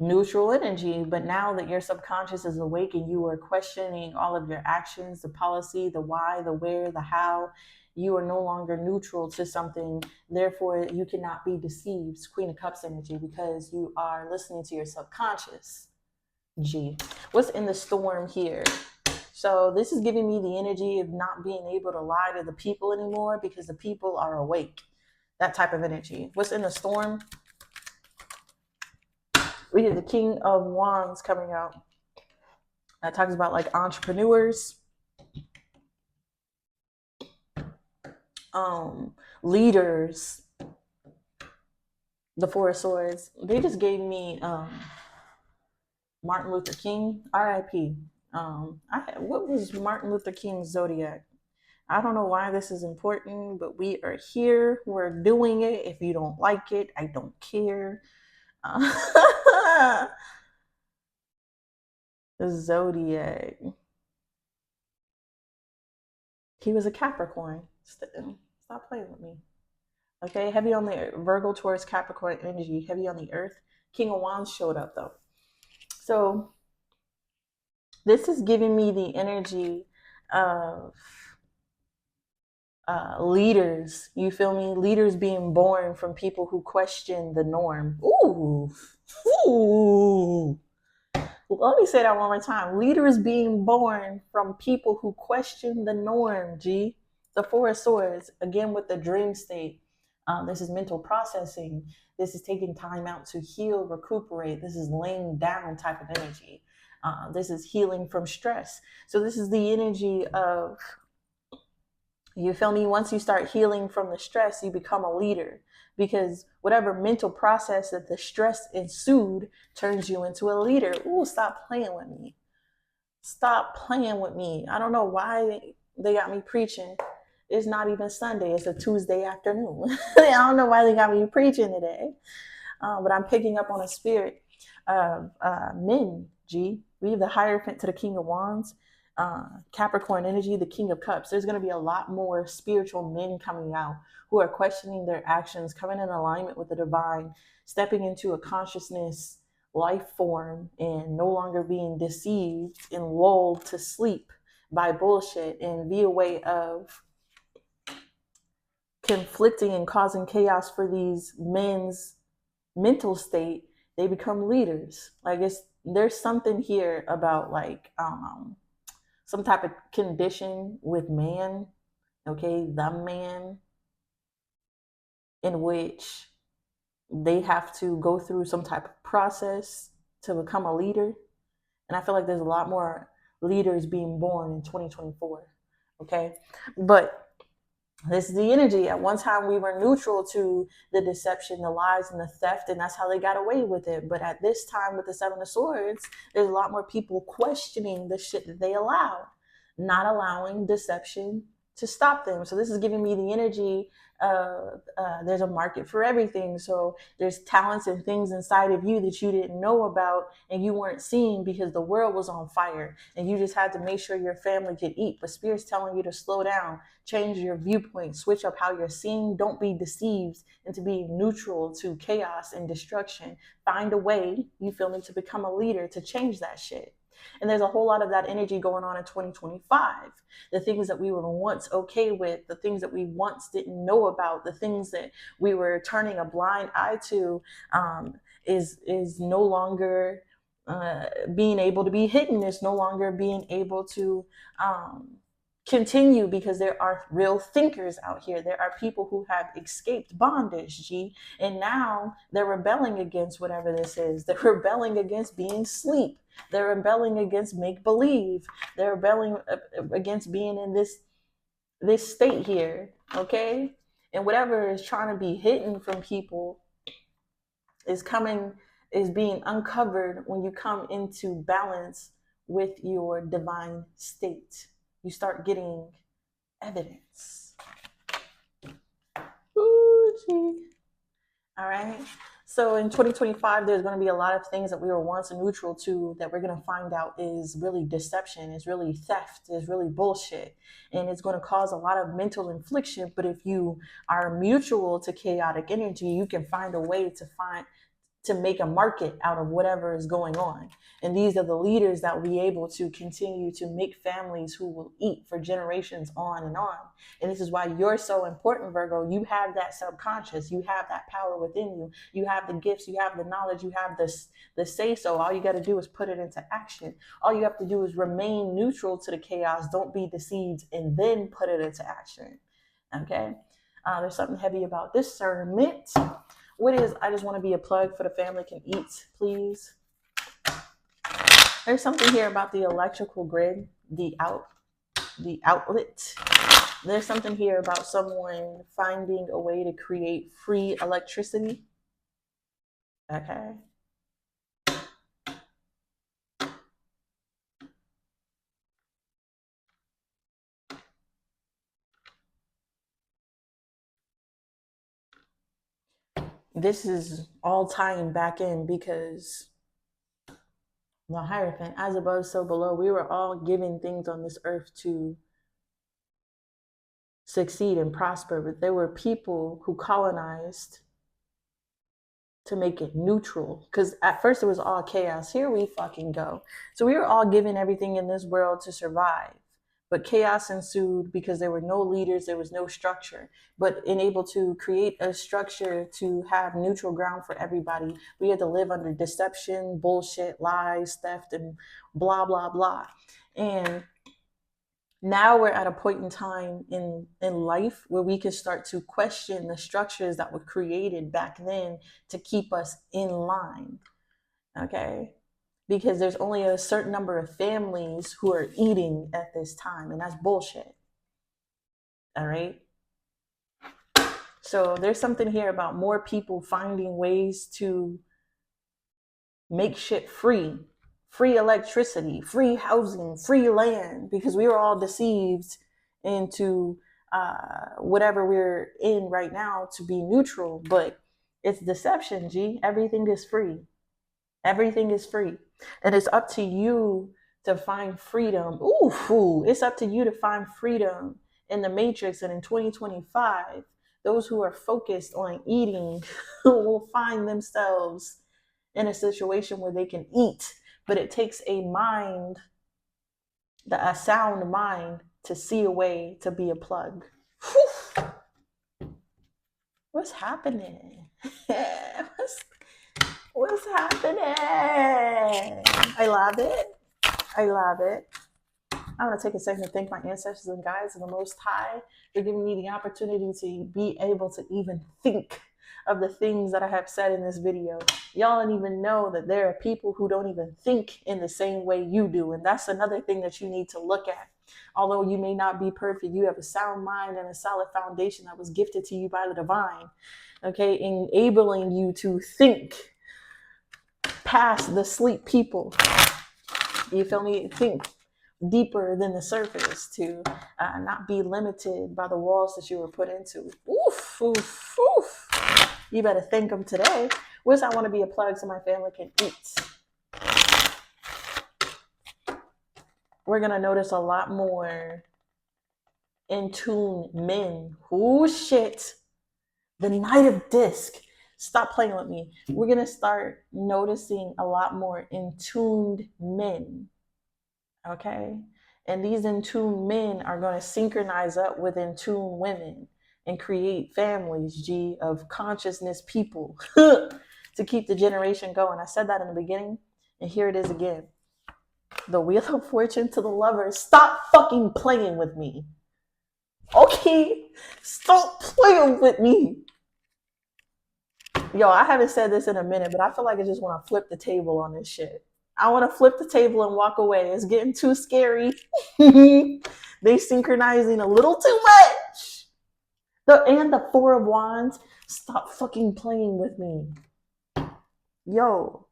neutral energy, but now that your subconscious is awake and you are questioning all of your actions, the policy, the why, the where, the how, you are no longer neutral to something. Therefore, you cannot be deceived. Queen of Cups energy, because you are listening to your subconscious. G. What's in the storm here? So this is giving me the energy of not being able to lie to the people anymore because the people are awake. That type of energy. What's in the storm? We have the King of Wands coming out. That talks about like entrepreneurs, leaders. The Four of Swords. They just gave me Martin Luther King, R.I.P. What was Martin Luther King's zodiac? I don't know why this is important, but we are here. We're doing it. If you don't like it, I don't care. The zodiac. He was a Capricorn. Stop playing with me. Okay, heavy on the Virgo, Taurus, Capricorn energy, heavy on the earth. King of Wands showed up though. So this is giving me the energy of leaders. You feel me? Leaders being born from people who question the norm. Ooh. Let me say that one more time. Leaders being born from people who question the norm, G. The Four of Swords, again with the dream state. This is mental processing. This is taking time out to heal, recuperate. This is laying down type of energy. This is healing from stress. So this is the energy of, you feel me? Once you start healing from the stress, you become a leader, because whatever mental process that the stress ensued turns you into a leader. Ooh, stop playing with me. Stop playing with me. I don't know why they got me preaching. It's not even Sunday. It's a Tuesday afternoon. I don't know why they got me preaching today. But I'm picking up on a spirit of men, G. We have the Hierophant to the King of Wands. Capricorn energy, the King of Cups. There's going to be a lot more spiritual men coming out who are questioning their actions, coming in alignment with the divine, stepping into a consciousness life form and no longer being deceived and lulled to sleep by bullshit and via way of conflicting and causing chaos for these men's mental state. They become leaders. Like there's something here about like some type of condition with man, okay, the man, in which they have to go through some type of process to become a leader. And I feel like there's a lot more leaders being born in 2024, okay? But this is the energy. At one time, we were neutral to the deception, the lies, and the theft, and that's how they got away with it. But at this time, with the Seven of Swords, there's a lot more people questioning the shit that they allowed, not allowing deception, to stop them. So this is giving me the energy of there's a market for everything. So there's talents and things inside of you that you didn't know about and you weren't seeing because the world was on fire and you just had to make sure your family could eat. But Spirit's telling you to slow down, change your viewpoint, switch up how you're seeing. Don't be deceived into being neutral to chaos and destruction. Find a way, you feel me, to become a leader, to change that shit. And there's a whole lot of that energy going on in 2025. The things that we were once okay with, the things that we once didn't know about, the things that we were turning a blind eye to, is no longer being able to be hidden. It's no longer being able to continue because there are real thinkers out here. There are people who have escaped bondage, G, and now they're rebelling against whatever this is. They're rebelling against being sleep. They're rebelling against make believe. They're rebelling against being in this state here, okay? And whatever is trying to be hidden from people is being uncovered when you come into balance with your divine state. You start getting evidence. Ooh, gee. All right. So in 2025, there's going to be a lot of things that we were once neutral to that we're going to find out is really deception, is really theft, is really bullshit. And it's going to cause a lot of mental infliction. But if you are mutual to chaotic energy, you can find a way to make a market out of whatever is going on. And these are the leaders that will be able to continue to make families who will eat for generations on and on. And this is why you're so important, Virgo. You have that subconscious. You have that power within you. You have the gifts. You have the knowledge. You have the say-so. All you got to do is put it into action. All you have to do is remain neutral to the chaos. Don't be deceived and then put it into action. Okay? There's something heavy about discernment. What is, I just want to be a plug for the family can eat, please. There's something here about the electrical grid, the outlet. There's something here about someone finding a way to create free electricity. Okay. This is all tying back in because the Hierophant, as above, so below, we were all given things on this earth to succeed and prosper, but there were people who colonized to make it neutral, because at first it was all chaos. Here we fucking go. So we were all given everything in this world to survive, but chaos ensued because there were no leaders, there was no structure. But in able to create a structure to have neutral ground for everybody, we had to live under deception, bullshit, lies, theft, and blah blah blah. And now we're at a point in time in life where we can start to question the structures that were created back then to keep us in line. Okay? Because there's only a certain number of families who are eating at this time, and that's bullshit. All right? So there's something here about more people finding ways to make shit free. Free electricity, free housing, free land, because we were all deceived into whatever we're in right now to be neutral. But it's deception, G. Everything is free. Everything is free. And it's up to you to find freedom. Ooh, it's up to you to find freedom in the matrix. And in 2025, those who are focused on eating will find themselves in a situation where they can eat. But it takes a sound mind to see a way to be a plug. Whew. What's happening? What's happening? I love it. I love it. I want to take a second to thank my ancestors and guides and the Most High for giving me the opportunity to be able to even think of the things that I have said in this video. Y'all don't even know that there are people who don't even think in the same way you do. And that's another thing that you need to look at. Although you may not be perfect, you have a sound mind and a solid foundation that was gifted to you by the divine. Okay, enabling you to think past the sleep people. You feel me? Think deeper than the surface, to not be limited by the walls that you were put into. Oof, oof, oof. You better thank them today. Wish I want to be a plug so my family can eat. We're going to notice a lot more in tune men. Oh, shit. The Knight of Disc. Stop playing with me. We're going to start noticing a lot more in tuned men. Okay? And these in tune men are going to synchronize up with in tune women and create families, G, of consciousness people to keep the generation going. I said that in the beginning, and here it is again. The Wheel of Fortune to the lovers. Stop fucking playing with me. Okay? Stop playing with me. Yo, I haven't said this in a minute, but I feel like I just want to flip the table on this shit. I want to flip the table and walk away. It's getting too scary. They synchronizing a little too much. And the Four of Wands. Stop fucking playing with me. Yo,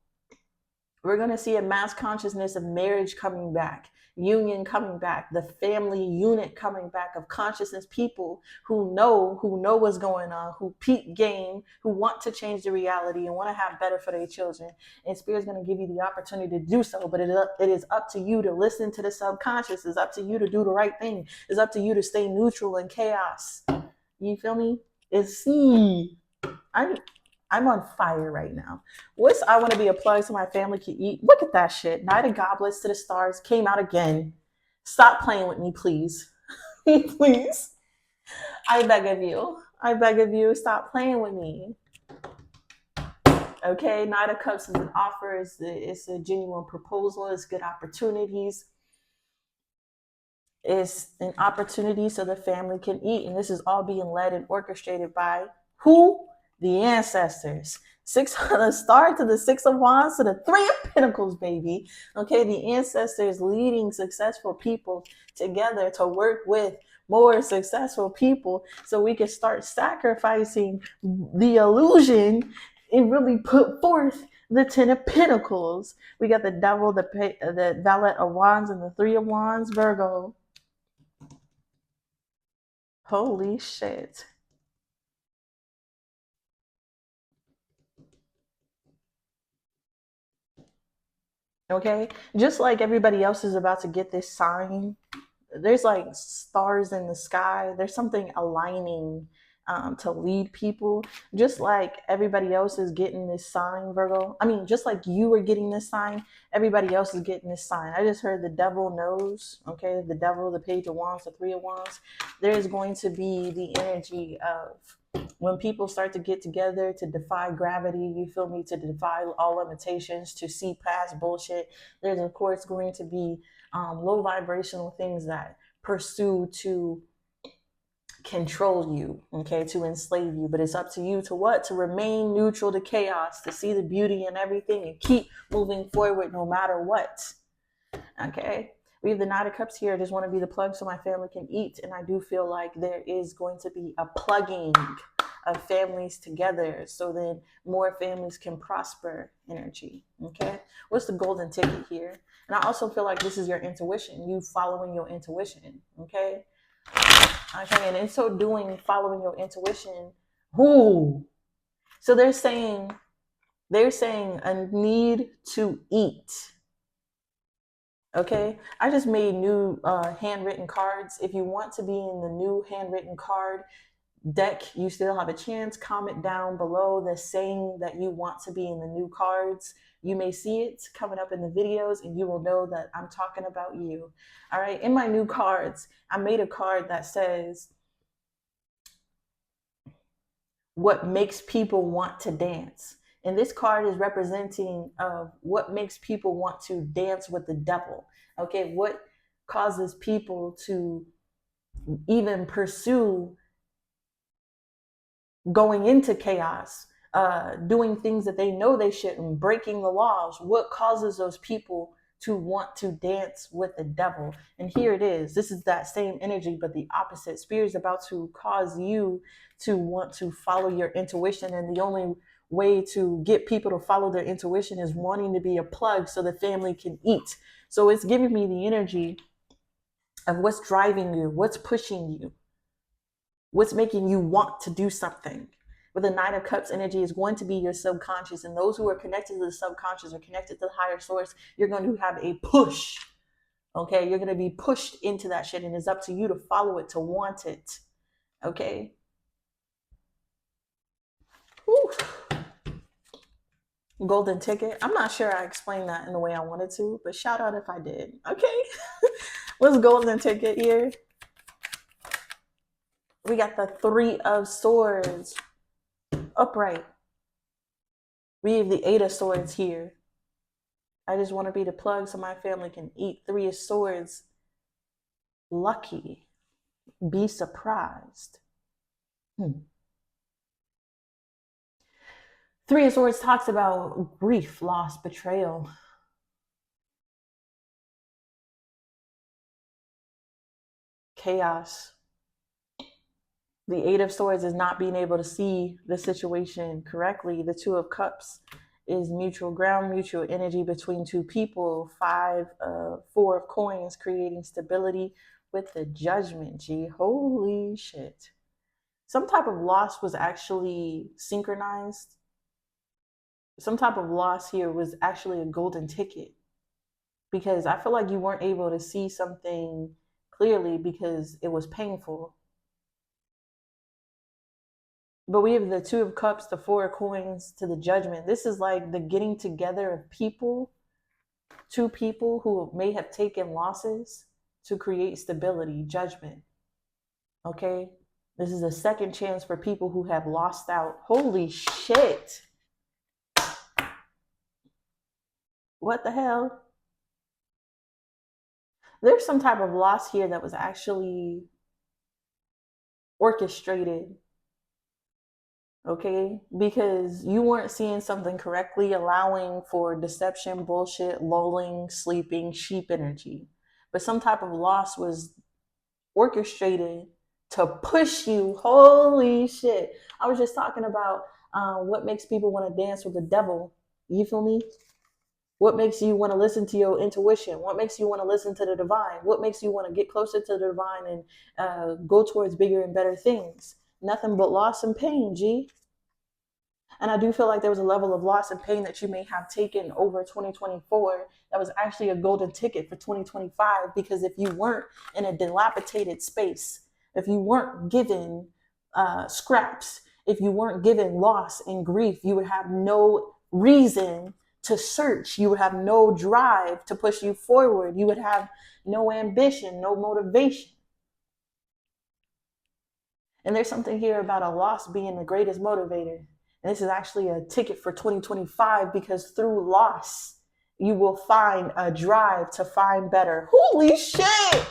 we're going to see a mass consciousness of marriage coming back, union coming back, the family unit coming back of consciousness people who know what's going on, who peak game, who want to change the reality and want to have better for their children. And Spirit's going to give you the opportunity to do so, but it is up to you to listen to the subconscious. It's up to you to do the right thing. It's up to you to stay neutral in chaos. You feel me? I'm on fire right now. What's I want to be a plug so my family can eat? Look at that shit. Knight of Goblets to the stars came out again. Stop playing with me, please. Please. I beg of you. I beg of you, stop playing with me. Okay, Knight of Cups is an offer. It's a genuine proposal. It's good opportunities. It's an opportunity so the family can eat. And this is all being led and orchestrated by who? The ancestors. The star to the Six of Wands to the Three of Pentacles, baby. Okay, the ancestors leading successful people together to work with more successful people so we can start sacrificing the illusion and really put forth the Ten of Pentacles. We got the Devil, the Valet of Wands, and the Three of Wands, Virgo. Holy shit. Okay, just like everybody else is about to get this sign, there's like stars in the sky. There's something aligning to lead people. Just like everybody else is getting this sign, Virgo. I mean, just like you were getting this sign, everybody else is getting this sign. I just heard the devil knows. Okay, the devil, the Page of Wands, the Three of Wands. There is going to be the energy of when people start to get together to defy gravity, you feel me, to defy all limitations, to see past bullshit. There's of course going to be low vibrational things that pursue to control you, okay, to enslave you. But it's up to you to what? To remain neutral to chaos, to see the beauty in everything and keep moving forward no matter what. Okay. We have the Knight of Cups here. I just want to be the plug so my family can eat. And I do feel like there is going to be a plugging of families together so then more families can prosper energy. Okay. What's the golden ticket here? And I also feel like this is your intuition, you following your intuition. Okay. Okay. And in so doing, following your intuition, who? So they're saying a need to eat. Okay, I just made new handwritten cards. If you want to be in the new handwritten card deck, you still have a chance. Comment down below the saying that you want to be in the new cards. You may see it coming up in the videos and you will know that I'm talking about you. All right, in my new cards, I made a card that says, what makes people want to dance? And this card is representing what makes people want to dance with the devil. Okay, what causes people to even pursue going into chaos, doing things that they know they shouldn't, breaking the laws? What causes those people to want to dance with the devil? And here it is. This is that same energy, but the opposite. Spirit is about to cause you to want to follow your intuition. And the only way to get people to follow their intuition is wanting to be a plug so the family can eat. So it's giving me the energy of what's driving you, what's pushing you, what's making you want to do something. With the Nine of Cups energy is going to be your subconscious, and those who are connected to the subconscious or connected to the higher source, you're going to have a push. Okay, you're going to be pushed into that shit, and it's up to you to follow it, to want it. Okay. Whew. Golden ticket. I'm not sure I explained that in the way I wanted to, but shout out if I did. Okay. What's golden ticket here? We got the Three of Swords upright. We have the Eight of Swords here. I just want to be the plug so my family can eat. Three of Swords. Lucky. Be surprised. Three of Swords talks about grief, loss, betrayal. Chaos. The Eight of Swords is not being able to see the situation correctly. The Two of Cups is mutual ground, mutual energy between two people. Four of Coins, creating stability with the Judgment. Gee, holy shit. Some type of loss was actually synchronized. Some type of loss here was actually a golden ticket, because I feel like you weren't able to see something clearly because it was painful. But we have the Two of Cups, the Four of Coins to the Judgment. This is like the getting together of people, two people who may have taken losses to create stability, judgment. Okay? This is a second chance for people who have lost out. Holy shit. What the hell? There's some type of loss here that was actually orchestrated. Okay, because you weren't seeing something correctly, allowing for deception, bullshit, lulling, sleeping, sheep energy. But some type of loss was orchestrated to push you. Holy shit. I was just talking about what makes people want to dance with the devil. You feel me? What makes you want to listen to your intuition? What makes you want to listen to the divine? What makes you want to get closer to the divine and go towards bigger and better things? Nothing but loss and pain, G. And I do feel like there was a level of loss and pain that you may have taken over 2024 that was actually a golden ticket for 2025, because if you weren't in a dilapidated space, if you weren't given scraps, if you weren't given loss and grief, you would have no reason to search. You would have no drive to push you forward. You would have no ambition, no motivation. And there's something here about a loss being the greatest motivator. And this is actually a ticket for 2025, because through loss, you will find a drive to find better. Holy shit!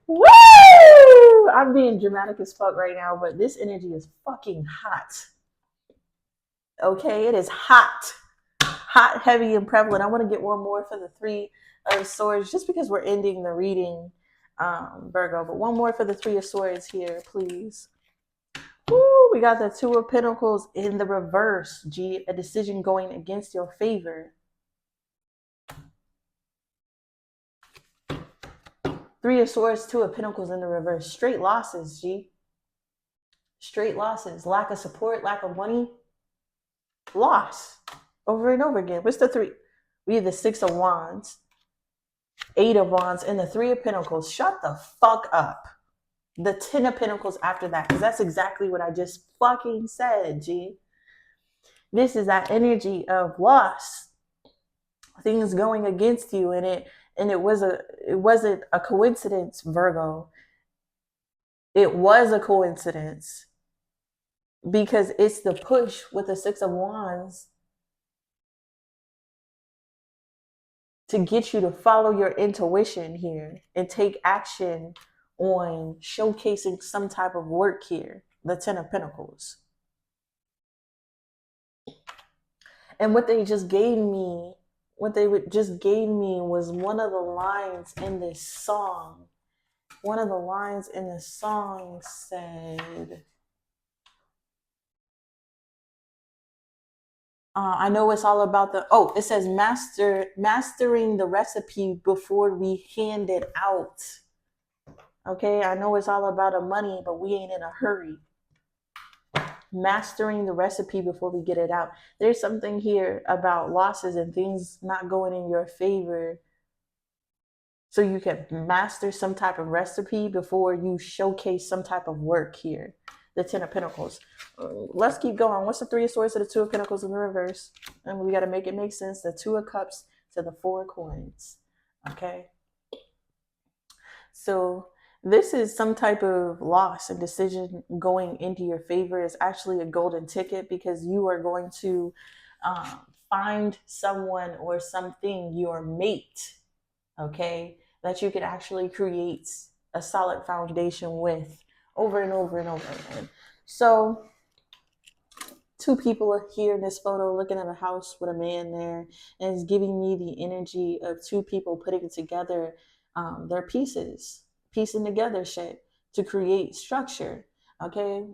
Woo! I'm being dramatic as fuck right now, but this energy is fucking hot. Okay, it is hot. Hot, heavy, and prevalent. I want to get one more for the Three of Swords, just because we're ending the reading, Virgo. But one more for the Three of Swords here, please. Woo, we got the Two of Pentacles in the reverse. G, a decision going against your favor. Three of Swords, Two of Pentacles in the reverse. Straight losses, G. Straight losses. Lack of support, lack of money. Loss. Over and over again. What's the three? We have the Six of Wands, Eight of Wands, and the Three of Pentacles. Shut the fuck up. The Ten of Pentacles after that, because that's exactly what I just fucking said, G. This is that energy of loss. Things going against you, and it wasn't a coincidence, Virgo. It was a coincidence, because it's the push with the Six of Wands to get you to follow your intuition here and take action on showcasing some type of work here. The Ten of Pentacles. And what they just gave me was one of the lines in this song. One of the lines in the song said, I know it's all about it says mastering the recipe before we hand it out. Okay, I know it's all about the money, but we ain't in a hurry. Mastering the recipe before we get it out. There's something here about losses and things not going in your favor, so you can master some type of recipe before you showcase some type of work here. The Ten of Pentacles. Let's keep going. What's the Three of Swords to the Two of Pentacles in the reverse? And we got to make it make sense. The Two of Cups to the Four of Coins. Okay. So this is some type of loss and decision going into your favor. Is actually a golden ticket, because you are going to find someone or something, your mate, okay, that you could actually create a solid foundation with over and over and over again. So two people are here in this photo looking at a house with a man there, and it's giving me the energy of two people putting together their piecing together shit to create structure. Okay,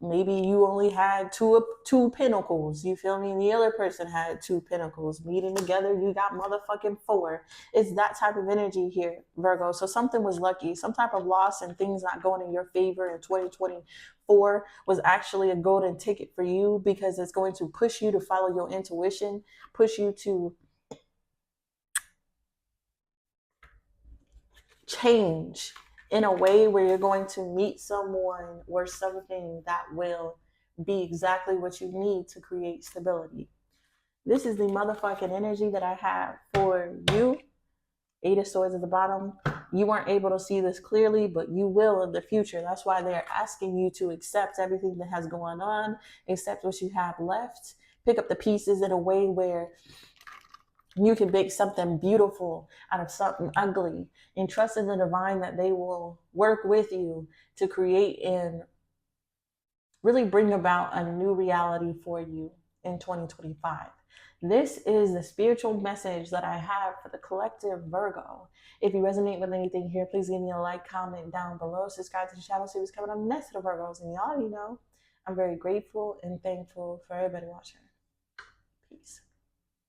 maybe you only had two pinnacles. You feel me? And the other person had two pinnacles. Meeting together, you got motherfucking four. It's that type of energy here, Virgo. So something was lucky. Some type of loss and things not going in your favor in 2024 was actually a golden ticket for you, because it's going to push you to follow your intuition, push you to change in a way where you're going to meet someone or something that will be exactly what you need to create stability. This is the motherfucking energy that I have for you. Eight of Swords at the bottom. You weren't able to see this clearly, but you will in the future. That's why they're asking you to accept everything that has gone on, accept what you have left, pick up the pieces in a way where you can make something beautiful out of something ugly, and trust in the divine that they will work with you to create and really bring about a new reality for you in 2025. This is the spiritual message that I have for the collective Virgo. If you resonate with anything here, please give me a like, comment down below, subscribe to the channel, see what's coming up next to the Virgos. And y'all already know I'm very grateful and thankful for everybody watching. Peace.